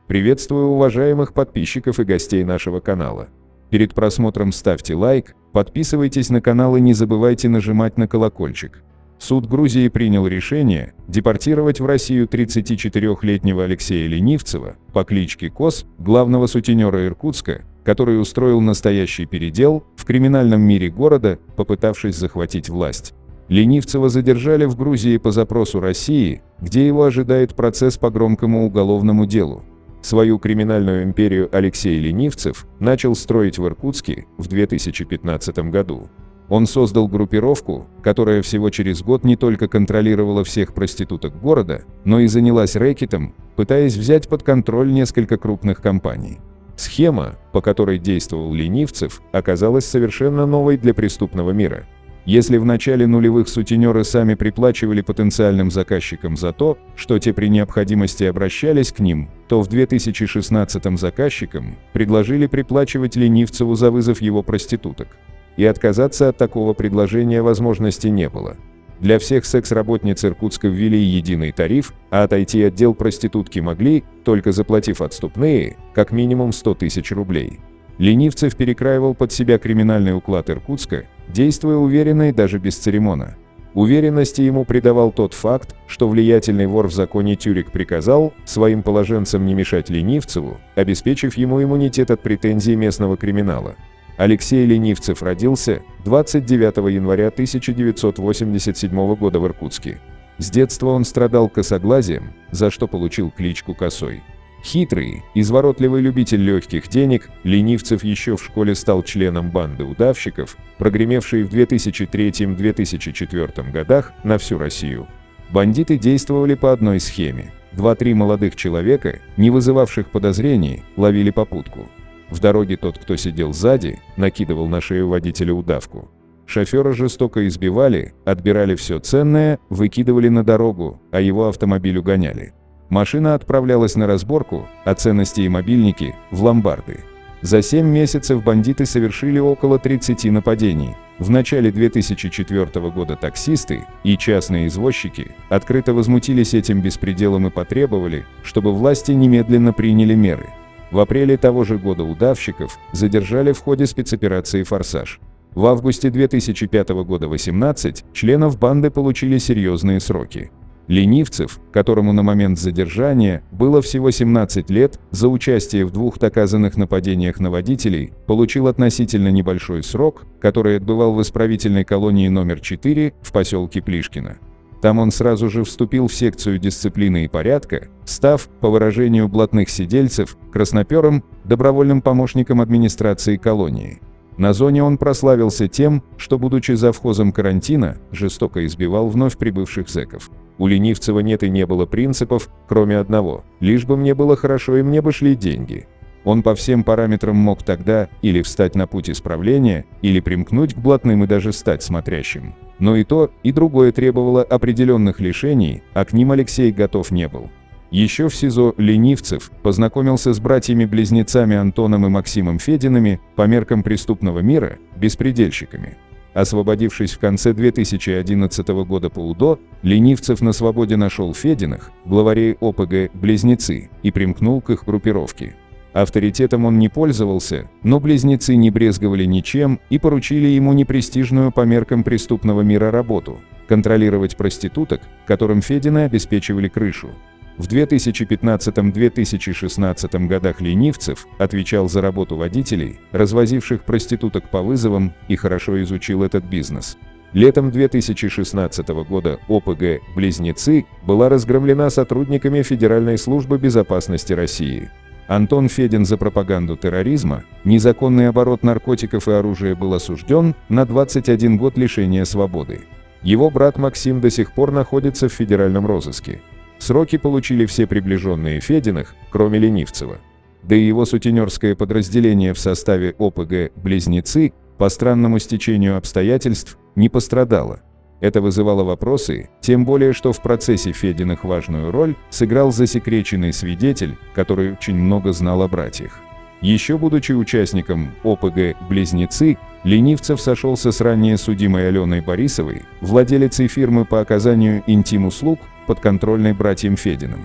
Приветствую уважаемых подписчиков и гостей нашего канала. Перед просмотром ставьте лайк, подписывайтесь на канал и не забывайте нажимать на колокольчик. Суд Грузии принял решение депортировать в Россию 34-летнего Алексея Ленивцева по кличке Кос, главного сутенера Иркутска, который устроил настоящий передел в криминальном мире города, попытавшись захватить власть. Ленивцева задержали в Грузии по запросу России, где его ожидает процесс по громкому уголовному делу. Свою криминальную империю Алексей Ленивцев начал строить в Иркутске в 2015 году. Он создал группировку, которая всего через год не только контролировала всех проституток города, но и занялась рэкетом, пытаясь взять под контроль несколько крупных компаний. Схема, по которой действовал Ленивцев, оказалась совершенно новой для преступного мира. Если в начале нулевых сутенеры сами приплачивали потенциальным заказчикам за то, что те при необходимости обращались к ним, то в 2016-м заказчикам предложили приплачивать Ленивцеву за вызов его проституток. И отказаться от такого предложения возможности не было. Для всех секс-работниц Иркутска ввели единый тариф, а отойти от дел проститутки могли, только заплатив отступные, как минимум 100 тысяч рублей. Ленивцев перекраивал под себя криминальный уклад Иркутска, действуя уверенно и даже без церемона. Уверенности ему придавал тот факт, что влиятельный вор в законе Тюрик приказал своим положенцам не мешать Ленивцеву, обеспечив ему иммунитет от претензий местного криминала. Алексей Ленивцев родился 29 января 1987 года в Иркутске. С детства он страдал косоглазием, за что получил кличку Косой. Хитрый, изворотливый любитель легких денег, Ленивцев еще в школе стал членом банды удавщиков, прогремевшей в 2003-2004 годах на всю Россию. Бандиты действовали по одной схеме. 2-3 молодых человека, не вызывавших подозрений, ловили попутку. В дороге тот, кто сидел сзади, накидывал на шею водителя удавку. Шофера жестоко избивали, отбирали все ценное, выкидывали на дорогу, а его автомобиль угоняли. Машина отправлялась на разборку, а ценности и мобильники – в ломбарды. За 7 месяцев бандиты совершили около 30 нападений. В начале 2004 года таксисты и частные извозчики открыто возмутились этим беспределом и потребовали, чтобы власти немедленно приняли меры. В апреле того же года удавщиков задержали в ходе спецоперации «Форсаж». В августе 2005 года 18 членов банды получили серьезные сроки. Ленивцев, которому на момент задержания было всего 17 лет, за участие в 2 доказанных нападениях на водителей, получил относительно небольшой срок, который отбывал в исправительной колонии номер 4 в поселке Плишкино. Там он сразу же вступил в секцию дисциплины и порядка, став, по выражению блатных сидельцев, краснопером, добровольным помощником администрации колонии. На зоне он прославился тем, что, будучи завхозом карантина, жестоко избивал вновь прибывших зэков. У Ленивцева нет и не было принципов, кроме одного – лишь бы мне было хорошо и мне бы шли деньги. Он по всем параметрам мог тогда или встать на путь исправления, или примкнуть к блатным и даже стать смотрящим. Но и то, и другое требовало определенных лишений, а к ним Алексей готов не был. Еще в СИЗО Ленивцев познакомился с братьями-близнецами Антоном и Максимом Фединами, по меркам преступного мира, беспредельщиками. Освободившись в конце 2011 года по УДО, Ленивцев на свободе нашел Фединых, главарей ОПГ «Близнецы», и примкнул к их группировке. Авторитетом он не пользовался, но близнецы не брезговали ничем и поручили ему непрестижную по меркам преступного мира работу – контролировать проституток, которым Федины обеспечивали крышу. В 2015-2016 годах Ленивцев отвечал за работу водителей, развозивших проституток по вызовам, и хорошо изучил этот бизнес. Летом 2016 года ОПГ «Близнецы» была разгромлена сотрудниками Федеральной службы безопасности России. Антон Федин за пропаганду терроризма, незаконный оборот наркотиков и оружия был осужден на 21 год лишения свободы. Его брат Максим до сих пор находится в федеральном розыске. Сроки получили все приближенные Фединых, кроме Ленивцева. Да и его сутенерское подразделение в составе ОПГ «Близнецы» по странному стечению обстоятельств не пострадало. Это вызывало вопросы, тем более что в процессе Фединых важную роль сыграл засекреченный свидетель, который очень много знал о братьях. Еще будучи участником ОПГ «Близнецы», Ленивцев сошелся с ранее судимой Аленой Борисовой, владелицей фирмы по оказанию интим-услуг, подконтрольной братьям Фединым.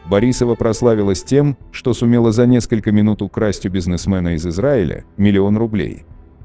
Борисова прославилась тем, что сумела за несколько минут украсть у бизнесмена из Израиля $1 миллион.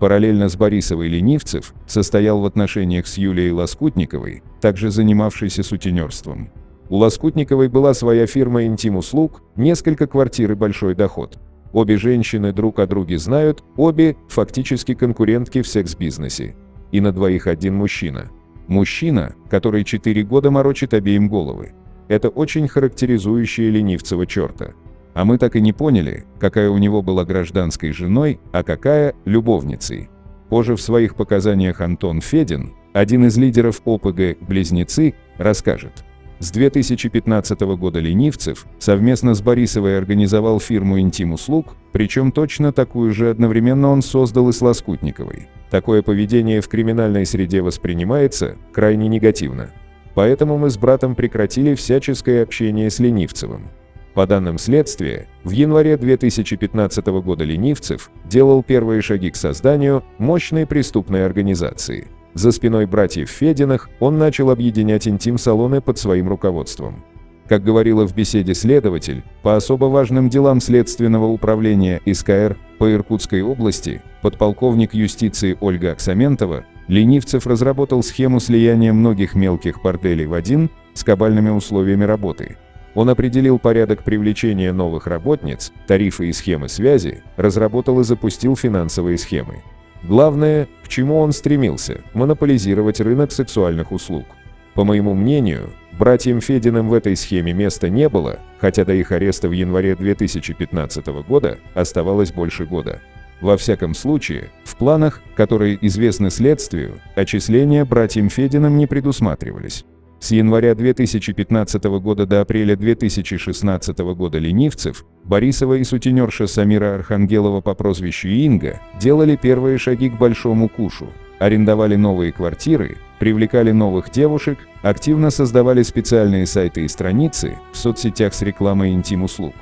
Параллельно с Борисовой Ленивцев состоял в отношениях с Юлией Лоскутниковой, также занимавшейся сутенерством. У Лоскутниковой была своя фирма интим-услуг, несколько квартир и большой доход. Обе женщины друг о друге знают, обе фактически конкурентки в секс-бизнесе. И на двоих один мужчина. Мужчина, который 4 года морочит обеим головы. Это очень характеризующее Ленивцева черта. А мы так и не поняли, какая у него была гражданской женой, а какая – любовницей. Позже в своих показаниях Антон Федин, один из лидеров ОПГ «Близнецы», расскажет. С 2015 года Ленивцев совместно с Борисовой организовал фирму интим-услуг, причем точно такую же одновременно он создал и с Лоскутниковой. Такое поведение в криминальной среде воспринимается крайне негативно. Поэтому мы с братом прекратили всяческое общение с Ленивцевым. По данным следствия, в январе 2015 года Ленивцев делал первые шаги к созданию мощной преступной организации. За спиной братьев Фединых он начал объединять интим-салоны под своим руководством. Как говорила в беседе следователь по особо важным делам Следственного управления СКР по Иркутской области, подполковник юстиции Ольга Аксаментова, Ленивцев разработал схему слияния многих мелких борделей в один с кабальными условиями работы. Он определил порядок привлечения новых работниц, тарифы и схемы связи, разработал и запустил финансовые схемы. Главное, к чему он стремился – монополизировать рынок сексуальных услуг. По моему мнению, братьям Фединым в этой схеме места не было, хотя до их ареста в январе 2015 года оставалось больше года. Во всяком случае, в планах, которые известны следствию, отчисления братьям Фединым не предусматривались. С января 2015 года до апреля 2016 года Ленивцев, Борисова и сутенерша Самира Архангелова по прозвищу Инга делали первые шаги к большому кушу, арендовали новые квартиры, привлекали новых девушек, активно создавали специальные сайты и страницы в соцсетях с рекламой интим-услуг.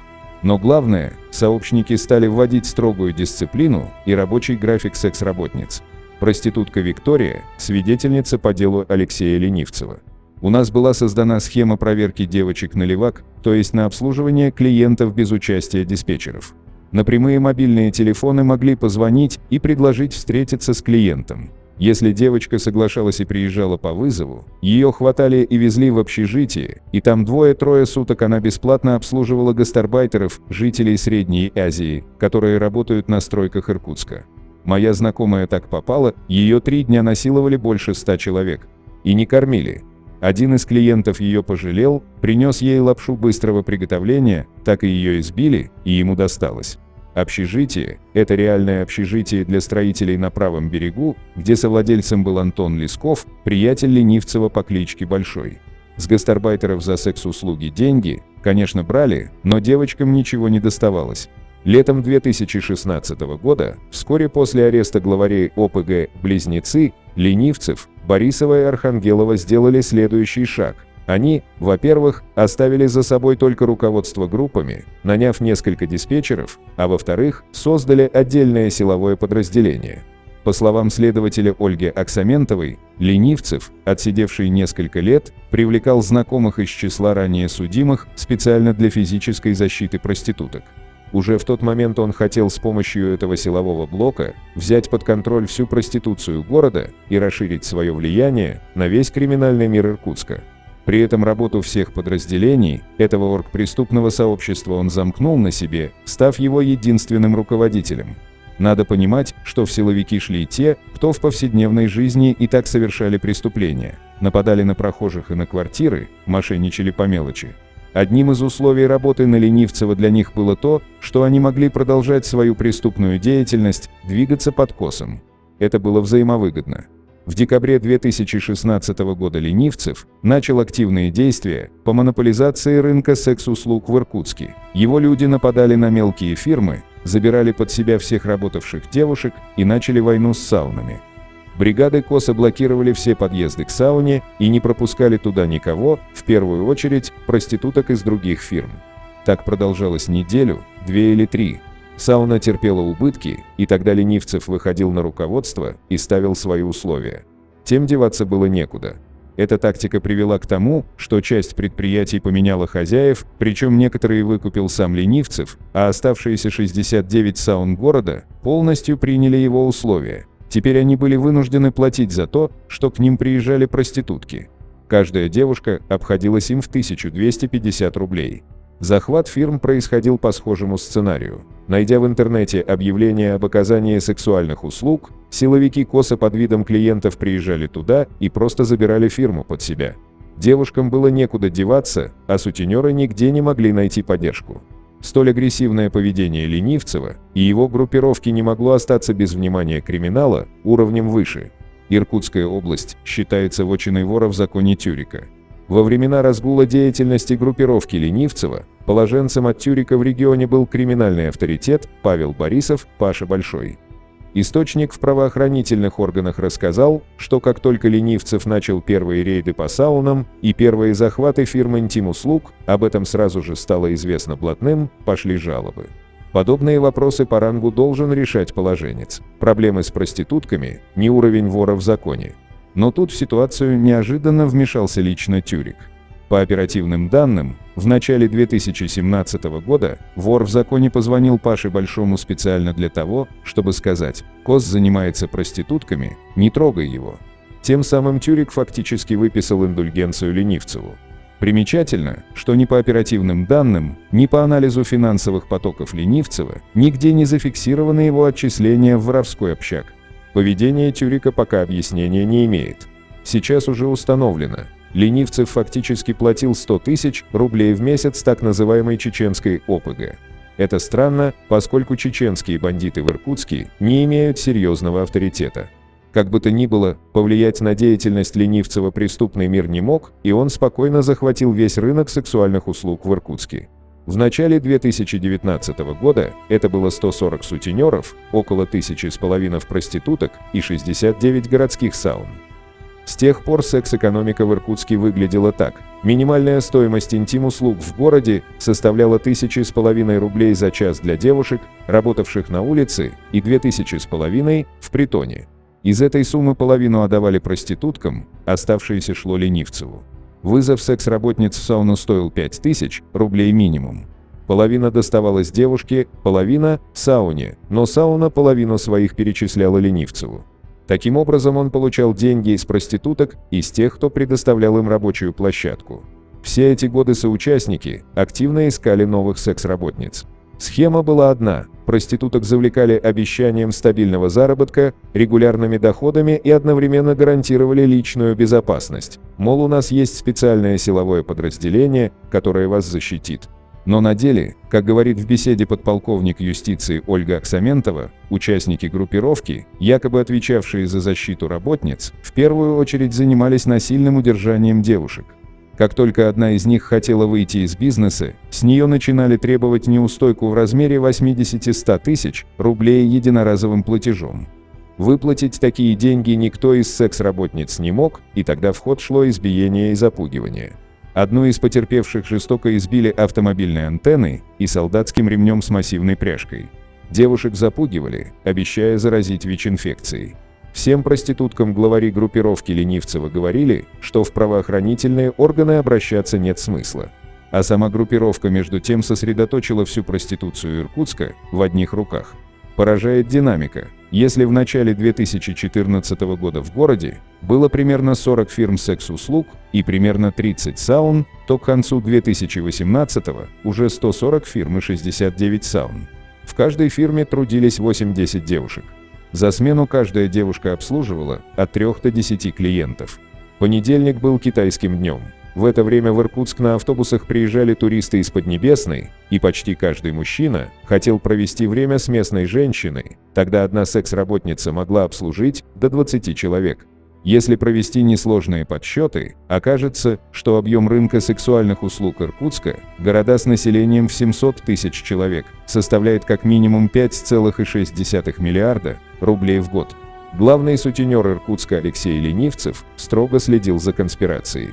Но главное, сообщники стали вводить строгую дисциплину и рабочий график секс-работниц. Проститутка Виктория – свидетельница по делу Алексея Ленивцева. У нас была создана схема проверки девочек на левак, то есть на обслуживание клиентов без участия диспетчеров. На прямые мобильные телефоны могли позвонить и предложить встретиться с клиентом. Если девочка соглашалась и приезжала по вызову, ее хватали и везли в общежитие, и там 2-3 суток она бесплатно обслуживала гастарбайтеров, жителей Средней Азии, которые работают на стройках Иркутска. Моя знакомая так попала, ее 3 дня насиловали больше 100 человек. И не кормили. Один из клиентов ее пожалел, принес ей лапшу быстрого приготовления, так и ее избили, и ему досталось. Общежитие – это реальное общежитие для строителей на правом берегу, где совладельцем был Антон Лесков, приятель Ленивцева по кличке Большой. С гастарбайтеров за секс-услуги деньги, конечно, брали, но девочкам ничего не доставалось. Летом 2016 года, вскоре после ареста главарей ОПГ «Близнецы», Ленивцев, Борисова и Архангелова сделали следующий шаг. Они, во-первых, оставили за собой только руководство группами, наняв несколько диспетчеров, а во-вторых, создали отдельное силовое подразделение. По словам следователя Ольги Аксаментовой, Ленивцев, отсидевший несколько лет, привлекал знакомых из числа ранее судимых специально для физической защиты проституток. Уже в тот момент он хотел с помощью этого силового блока взять под контроль всю проституцию города и расширить свое влияние на весь криминальный мир Иркутска. При этом работу всех подразделений этого оргпреступного сообщества он замкнул на себе, став его единственным руководителем. Надо понимать, что в силовики шли те, кто в повседневной жизни и так совершали преступления, нападали на прохожих и на квартиры, мошенничали по мелочи. Одним из условий работы на Ленивцева для них было то, что они могли продолжать свою преступную деятельность, двигаться под косом. Это было взаимовыгодно. В декабре 2016 года Ленивцев начал активные действия по монополизации рынка секс-услуг в Иркутске. Его люди нападали на мелкие фирмы, забирали под себя всех работавших девушек и начали войну с саунами. Бригады косо блокировали все подъезды к сауне и не пропускали туда никого, в первую очередь проституток из других фирм. Так продолжалось неделю, 2 или 3. Сауна терпела убытки, и тогда Ленивцев выходил на руководство и ставил свои условия. Тем деваться было некуда. Эта тактика привела к тому, что часть предприятий поменяла хозяев, причем некоторые выкупил сам Ленивцев, а оставшиеся 69 саун города полностью приняли его условия. Теперь они были вынуждены платить за то, что к ним приезжали проститутки. Каждая девушка обходилась им в 1250 рублей. Захват фирм происходил по схожему сценарию. Найдя в интернете объявление об оказании сексуальных услуг, силовики косо под видом клиентов приезжали туда и просто забирали фирму под себя. Девушкам было некуда деваться, а сутенеры нигде не могли найти поддержку. Столь агрессивное поведение Ленивцева и его группировки не могло остаться без внимания криминала уровнем выше. Иркутская область считается вотчиной вора в законе Тюрика. Во времена разгула деятельности группировки Ленивцева положенцем от Тюрика в регионе был криминальный авторитет Павел Борисов, Паша Большой. Источник в правоохранительных органах рассказал, что как только Ленивцев начал первые рейды по саунам и первые захваты фирм интим-услуг, об этом сразу же стало известно блатным, пошли жалобы. Подобные вопросы по рангу должен решать положенец. Проблемы с проститутками – не уровень вора в законе. Но тут в ситуацию неожиданно вмешался лично Тюрик. По оперативным данным, в начале 2017 года вор в законе позвонил Паше Большому специально для того, чтобы сказать: «Кос занимается проститутками, не трогай его». Тем самым Тюрик фактически выписал индульгенцию Ленивцеву. Примечательно, что ни по оперативным данным, ни по анализу финансовых потоков Ленивцева нигде не зафиксированы его отчисления в воровской общак. Поведение Тюрика пока объяснения не имеет. Сейчас уже установлено, Ленивцев фактически платил 100 тысяч рублей в месяц так называемой чеченской ОПГ. Это странно, поскольку чеченские бандиты в Иркутске не имеют серьезного авторитета. Как бы то ни было, повлиять на деятельность Ленивцева преступный мир не мог, и он спокойно захватил весь рынок сексуальных услуг в Иркутске. В начале 2019 года это было 140 сутенеров, около 1500 проституток и 69 городских саун. С тех пор секс-экономика в Иркутске выглядела так. Минимальная стоимость интим-услуг в городе составляла 1500 рублей за час для девушек, работавших на улице, и 2500 в притоне. Из этой суммы половину отдавали проституткам, оставшееся шло Ленивцеву. Вызов секс-работниц в сауну стоил 5000 рублей минимум. Половина доставалась девушке, половина – сауне, но сауна половину своих перечисляла Ленивцеву. Таким образом он получал деньги из проституток и с тех, кто предоставлял им рабочую площадку. Все эти годы соучастники активно искали новых секс-работниц. Схема была одна – проституток завлекали обещанием стабильного заработка, регулярными доходами и одновременно гарантировали личную безопасность. Мол, у нас есть специальное силовое подразделение, которое вас защитит. Но на деле, как говорит в беседе подполковник юстиции Ольга Аксаментова, участники группировки, якобы отвечавшие за защиту работниц, в первую очередь занимались насильным удержанием девушек. Как только одна из них хотела выйти из бизнеса, с нее начинали требовать неустойку в размере 80-100 тысяч рублей единоразовым платежом. Выплатить такие деньги никто из секс-работниц не мог, и тогда в ход шло избиение и запугивание. Одну из потерпевших жестоко избили автомобильной антенной и солдатским ремнем с массивной пряжкой. Девушек запугивали, обещая заразить ВИЧ-инфекцией. Всем проституткам главари группировки Ленивцева говорили, что в правоохранительные органы обращаться нет смысла. А сама группировка между тем сосредоточила всю проституцию Иркутска в одних руках. Поражает динамика. Если в начале 2014 года в городе было примерно 40 фирм секс-услуг и примерно 30 саун, то к концу 2018 уже 140 фирм и 69 саун. В каждой фирме трудились 8-10 девушек. За смену каждая девушка обслуживала от 3 до 10 клиентов. Понедельник был китайским днем. В это время в Иркутск на автобусах приезжали туристы из Поднебесной, и почти каждый мужчина хотел провести время с местной женщиной. Тогда одна секс-работница могла обслужить до 20 человек. Если провести несложные подсчеты, окажется, что объем рынка сексуальных услуг Иркутска, города с населением в 700 тысяч человек, составляет как минимум 5,6 миллиарда рублей в год. Главный сутенер Иркутска Алексей Ленивцев строго следил за конспирацией.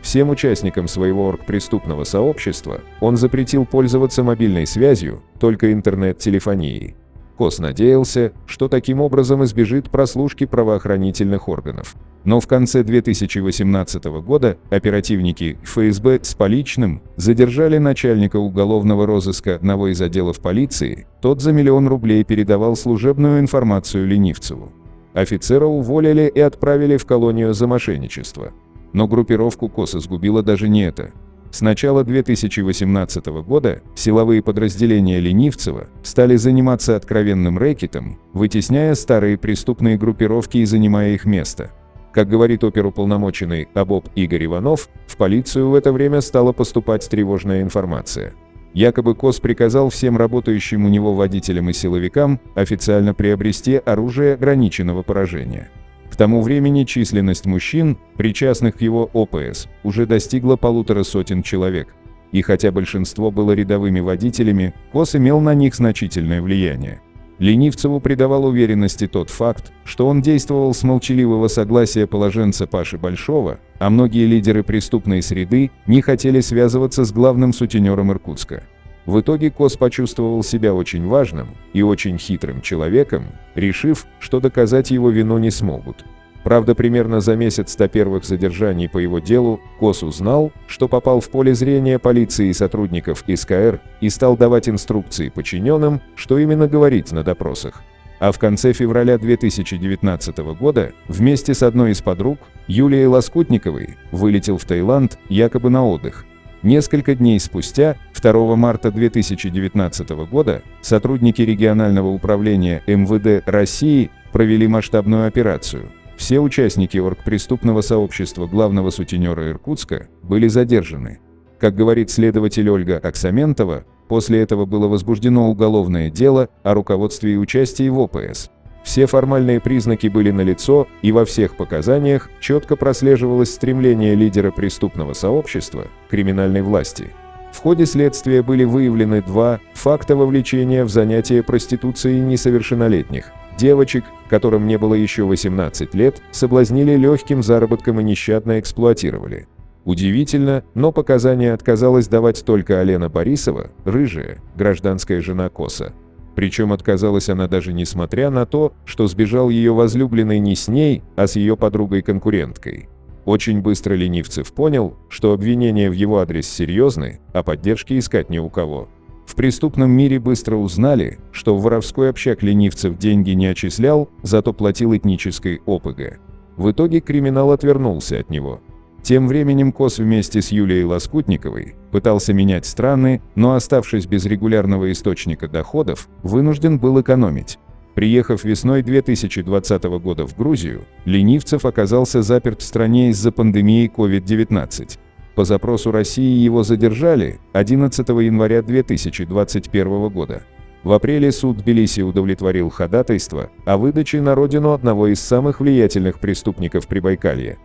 Всем участникам своего оргпреступного сообщества он запретил пользоваться мобильной связью, только интернет-телефонией. Кос надеялся, что таким образом избежит прослушки правоохранительных органов. Но в конце 2018 года оперативники ФСБ с поличным задержали начальника уголовного розыска одного из отделов полиции, тот за 1 000 000 рублей передавал служебную информацию Ленивцеву. Офицера уволили и отправили в колонию за мошенничество. Но группировку Коса сгубило даже не это. С начала 2018 года силовые подразделения Ленивцева стали заниматься откровенным рэкетом, вытесняя старые преступные группировки и занимая их место. Как говорит оперуполномоченный ОБОП Игорь Иванов, в полицию в это время стала поступать тревожная информация. Якобы Кос приказал всем работающим у него водителям и силовикам официально приобрести оружие ограниченного поражения. К тому времени численность мужчин, причастных к его ОПС, уже достигла 150 человек. И хотя большинство было рядовыми водителями, Кос имел на них значительное влияние. Ленивцеву придавал уверенности тот факт, что он действовал с молчаливого согласия положенца Паши Большого, а многие лидеры преступной среды не хотели связываться с главным сутенером Иркутска. В итоге Кос почувствовал себя очень важным и очень хитрым человеком, решив, что доказать его вину не смогут. Правда, примерно за месяц до первых задержаний по его делу Кос узнал, что попал в поле зрения полиции и сотрудников СКР и стал давать инструкции подчиненным, что именно говорить на допросах. А в конце февраля 2019 года вместе с одной из подруг, Юлией Лоскутниковой, вылетел в Таиланд якобы на отдых. Несколько дней спустя, 2 марта 2019 года, сотрудники регионального управления МВД России провели масштабную операцию. Все участники оргпреступного сообщества главного сутенера Иркутска были задержаны. Как говорит следователь Ольга Аксаментова, после этого было возбуждено уголовное дело о руководстве и участии в ОПС. Все формальные признаки были налицо, и во всех показаниях четко прослеживалось стремление лидера преступного сообщества к криминальной власти. В ходе следствия были выявлены 2 факта вовлечения в занятие проституцией несовершеннолетних. Девочек, которым не было еще 18 лет, соблазнили легким заработком и нещадно эксплуатировали. Удивительно, но показания отказалась давать только Алена Борисова, рыжая, гражданская жена Коса. Причем отказалась она даже несмотря на то, что сбежал ее возлюбленный не с ней, а с ее подругой-конкуренткой. Очень быстро Ленивцев понял, что обвинения в его адрес серьезны, а поддержки искать не у кого. В преступном мире быстро узнали, что в воровской общак Ленивцев деньги не отчислял, зато платил этнической ОПГ. В итоге криминал отвернулся от него. Тем временем Кос вместе с Юлией Лоскутниковой пытался менять страны, но, оставшись без регулярного источника доходов, вынужден был экономить. Приехав весной 2020 года в Грузию, Ленивцев оказался заперт в стране из-за пандемии COVID-19. По запросу России его задержали 11 января 2021 года. В апреле суд Тбилиси удовлетворил ходатайство о выдаче на родину одного из самых влиятельных преступников Прибайкалья.